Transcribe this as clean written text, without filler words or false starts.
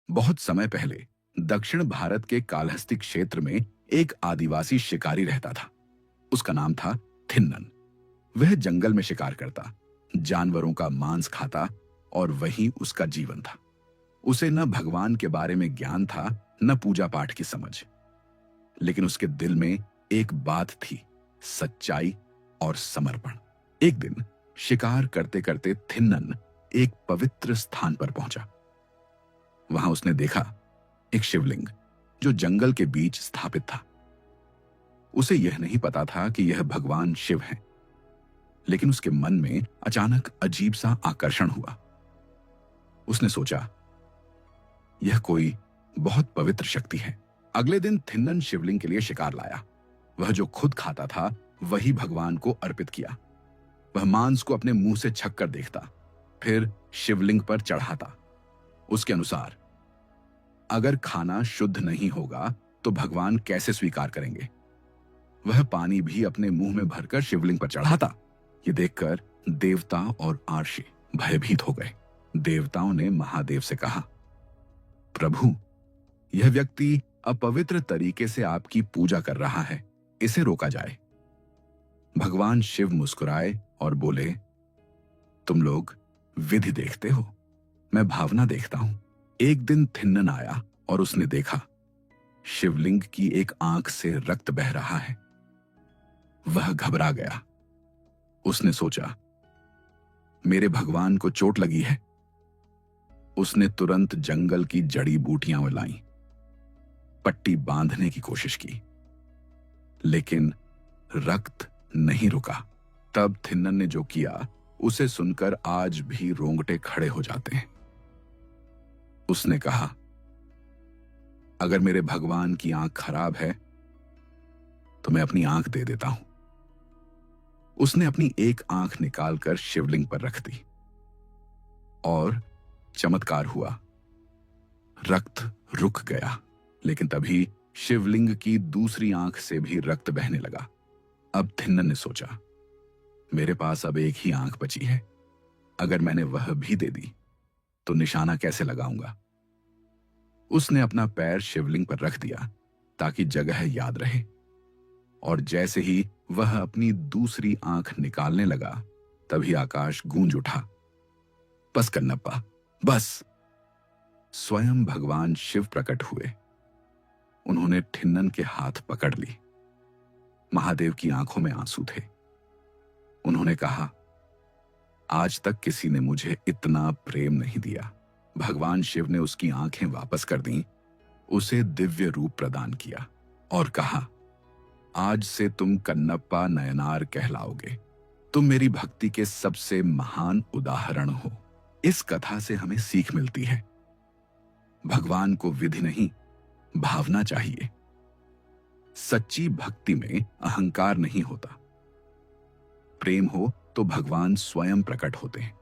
बहुत समय पहले दक्षिण भारत के कालहस्ती क्षेत्र में एक आदिवासी शिकारी रहता था। उसका नाम था थिन्नन। वह जंगल में शिकार करता, जानवरों का मांस खाता और वही उसका जीवन था। उसे न भगवान के बारे में ज्ञान था, न पूजा पाठ की समझ। लेकिन उसके दिल में एक बात थी, सच्चाई और समर्पण। एक दिन शिकार करते करते थिन्नन एक पवित्र स्थान पर पहुंचा। वहां उसने देखा एक शिवलिंग जो जंगल के बीच स्थापित था। उसे यह नहीं पता था कि यह भगवान शिव हैं, लेकिन उसके मन में अचानक अजीब सा आकर्षण हुआ। उसने सोचा, यह कोई बहुत पवित्र शक्ति है। अगले दिन थिन्नन शिवलिंग के लिए शिकार लाया। वह जो खुद खाता था वही भगवान को अर्पित किया। वह मांस को अपने मुंह से छक कर देखता, फिर शिवलिंग पर चढ़ाता। उसके अनुसार अगर खाना शुद्ध नहीं होगा तो भगवान कैसे स्वीकार करेंगे। वह पानी भी अपने मुंह में भरकर शिवलिंग पर चढ़ाता। ये देखकर देवता और आर्षि भयभीत हो गए। देवताओं ने महादेव से कहा, प्रभु, यह व्यक्ति अपवित्र तरीके से आपकी पूजा कर रहा है, इसे रोका जाए। भगवान शिव मुस्कुराए और बोले, तुम लोग विधि देखते हो, मैं भावना देखता हूं। एक दिन थिन्नन आया और उसने देखा शिवलिंग की एक आंख से रक्त बह रहा है। वह घबरा गया। उसने सोचा, मेरे भगवान को चोट लगी है। उसने तुरंत जंगल की जड़ी बूटियां लाई, पट्टी बांधने की कोशिश की, लेकिन रक्त नहीं रुका। तब थिन्नन ने जो किया उसे सुनकर आज भी रोंगटे खड़े हो जाते हैं। उसने कहा, अगर मेरे भगवान की आंख खराब है तो मैं अपनी आंख दे देता हूं। उसने अपनी एक आंख निकालकर शिवलिंग पर रख दी और चमत्कार हुआ। रक्त रुक गया, लेकिन तभी शिवलिंग की दूसरी आंख से भी रक्त बहने लगा। अब थिन्नन ने सोचा, मेरे पास अब एक ही आंख बची है। अगर मैंने वह भी दे दी तो निशाना कैसे लगाऊंगा। उसने अपना पैर शिवलिंग पर रख दिया ताकि जगह याद रहे, और जैसे ही वह अपनी दूसरी आंख निकालने लगा तभी आकाश गूंज उठा, बस कन्नप्पा, बस। स्वयं भगवान शिव प्रकट हुए। उन्होंने थिन्नन के हाथ पकड़ ली। महादेव की आंखों में आंसू थे। उन्होंने कहा, आज तक किसी ने मुझे इतना प्रेम नहीं दिया। भगवान शिव ने उसकी आंखें वापस कर दी, उसे दिव्य रूप प्रदान किया और कहा, आज से तुम कन्नप्पा नयनार कहलाओगे। तुम मेरी भक्ति के सबसे महान उदाहरण हो। इस कथा से हमें सीख मिलती है, भगवान को विधि नहीं, भावना चाहिए। सच्ची भक्ति में अहंकार नहीं होता। प्रेम हो तो भगवान स्वयं प्रकट होते हैं।